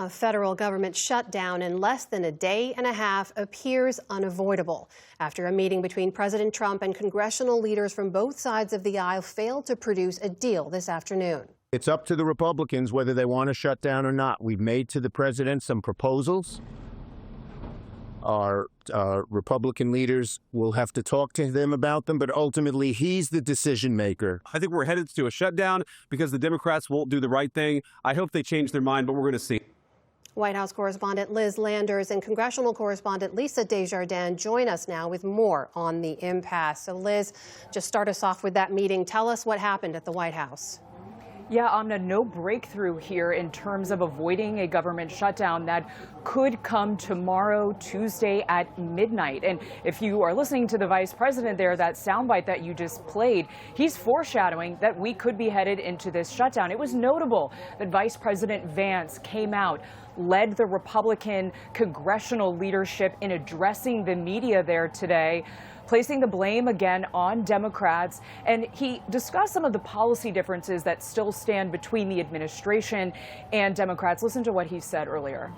A federal government shutdown in less than a day and a half appears unavoidable after a meeting between President Trump and congressional leaders from both sides of the aisle failed to produce a deal this afternoon. It's up to the Republicans whether they want to shut down or not. We've made to the president some proposals. Our Republican leaders will have to talk to them about them, but ultimately he's the decision maker. I think we're headed to a shutdown because the Democrats won't do the right thing. I hope they change their mind, but we're going to see. White House correspondent Liz Landers and congressional correspondent Lisa Desjardins join us now with more on the impasse. So Liz, just start us off with that meeting. Tell us what happened at the White House. Yeah, Amna, no breakthrough here in terms of avoiding a government shutdown that could come tomorrow, Tuesday at midnight. And if you are listening to the vice president there, that soundbite that you just played, he's foreshadowing that we could be headed into this shutdown. It was notable that Vice President Vance came out, led the Republican congressional leadership in addressing the media there today, placing the blame again on Democrats. And he discussed some of the policy differences that still stand between the administration and Democrats. Listen to what he said earlier.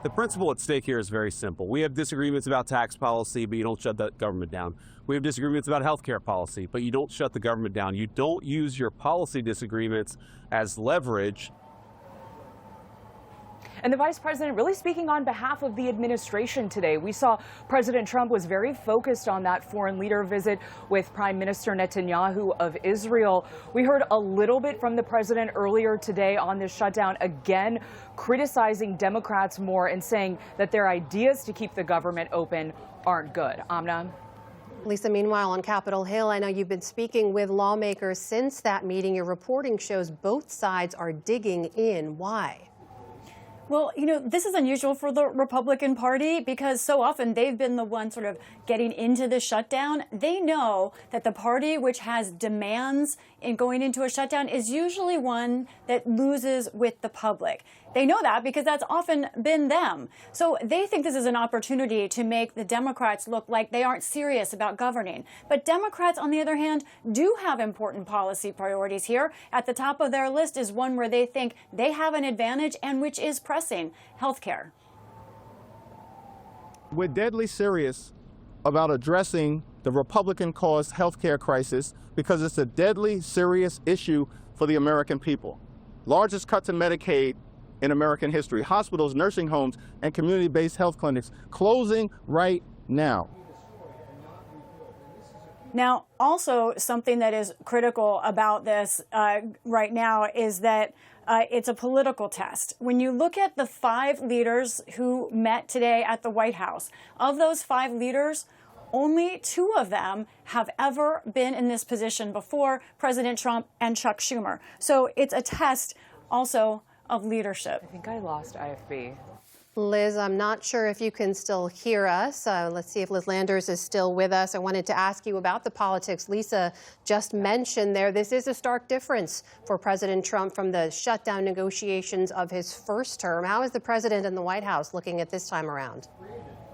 The principle at stake here is very simple. We have disagreements about tax policy, but you don't shut the government down. We have disagreements about health care policy, but you don't shut the government down. You don't use your policy disagreements as leverage. And the vice president really speaking on behalf of the administration today. We saw President Trump was very focused on that foreign leader visit with Prime Minister Netanyahu of Israel. We heard a little bit from the president earlier today on this shutdown, again criticizing Democrats more and saying that their ideas to keep the government open aren't good. Amna? Lisa, meanwhile, on Capitol Hill, I know you've been speaking with lawmakers since that meeting. Your reporting shows both sides are digging in. Why? Well, you know, this is unusual for the Republican Party because so often they've been the one sort of getting into the shutdown. They know that the party which has demands in going into a shutdown is usually one that loses with the public. They know that because that's often been them. So they think this is an opportunity to make the Democrats look like they aren't serious about governing. But Democrats, on the other hand, do have important policy priorities here. At the top of their list is one where they think they have an advantage and which is pressing: health care. We're deadly serious about addressing the Republican-caused health care crisis because it's a deadly serious issue for the American people. Largest cuts in Medicaid in American history. Hospitals, nursing homes, and community-based health clinics closing right now. Now, also something that is critical about this right now is that it's a political test. When you look at the 5 leaders who met today at the White House, of those 5 leaders, only 2 of them have ever been in this position before: President Trump and Chuck Schumer. So it's a test also of leadership. I think I lost IFB. Liz, I'm not sure if you can still hear us. Let's see if Liz Landers is still with us. I wanted to ask you about the politics Lisa just mentioned there. This is a stark difference for President Trump from the shutdown negotiations of his first term. How is the president and the White House looking at this time around?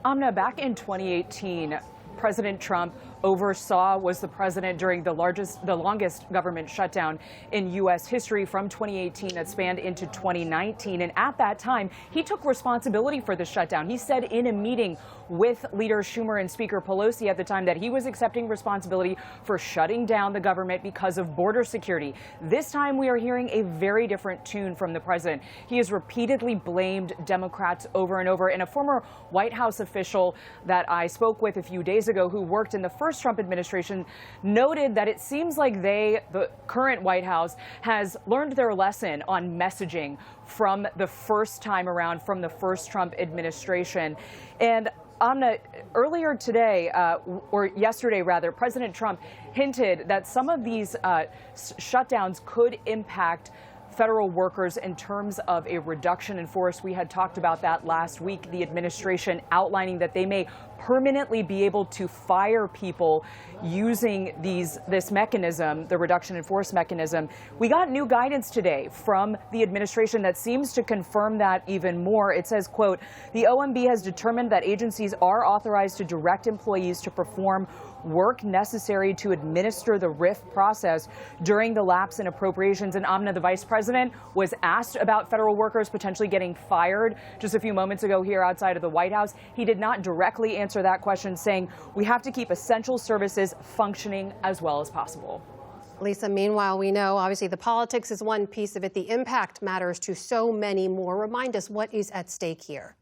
Amna, back in 2018, President Trump was the president during the longest government shutdown in U.S. history from 2018 that spanned into 2019. And at that time, he took responsibility for the shutdown. He said in a meeting with Leader Schumer and Speaker Pelosi at the time that he was accepting responsibility for shutting down the government because of border security. This time we are hearing a very different tune from the president. He has repeatedly blamed Democrats over and over. And a former White House official that I spoke with a few days ago who worked in the first Trump administration noted that it seems like the current White House, has learned their lesson on messaging from the first time around, from the first Trump administration. And Amna, earlier today, or yesterday rather, President Trump hinted that some of these shutdowns could impact federal workers in terms of a reduction in force. We had talked about that last week, the administration outlining that they may permanently be able to fire people using this mechanism, the reduction in force mechanism. We got new guidance today from the administration that seems to confirm that even more. It says, quote, "The OMB has determined that agencies are authorized to direct employees to perform work necessary to administer the RIF process during the lapse in appropriations. And Amna, the vice president, was asked about federal workers potentially getting fired just a few moments ago here outside of the White House. He did not directly answer that question, saying we have to keep essential services functioning as well as possible. Lisa, meanwhile, we know obviously the politics is one piece of it. The impact matters to so many more. Remind us what is at stake here.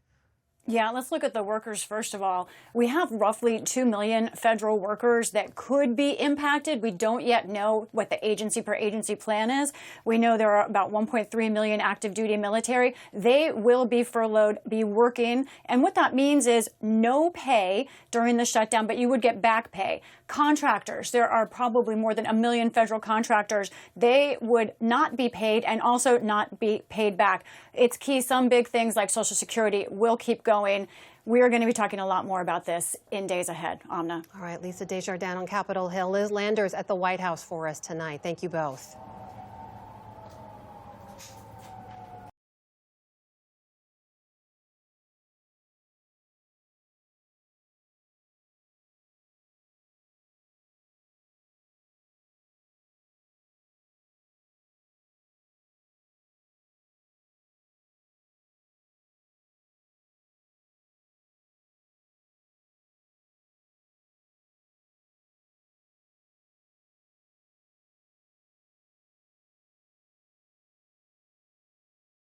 Yeah, let's look at the workers first of all. We have roughly 2 million federal workers that could be impacted. We don't yet know what the agency per agency plan is. We know there are about 1.3 million active duty military. They will be furloughed, be working. And what that means is no pay during the shutdown, but you would get back pay. Contractors, there are probably more than 1 million federal contractors. They would not be paid and also not be paid back. It's key. Some big things like Social Security will keep going. We are going to be talking a lot more about this in days ahead. Amna. All right, Lisa Desjardins on Capitol Hill, Liz Landers at the White House for us tonight. Thank you both.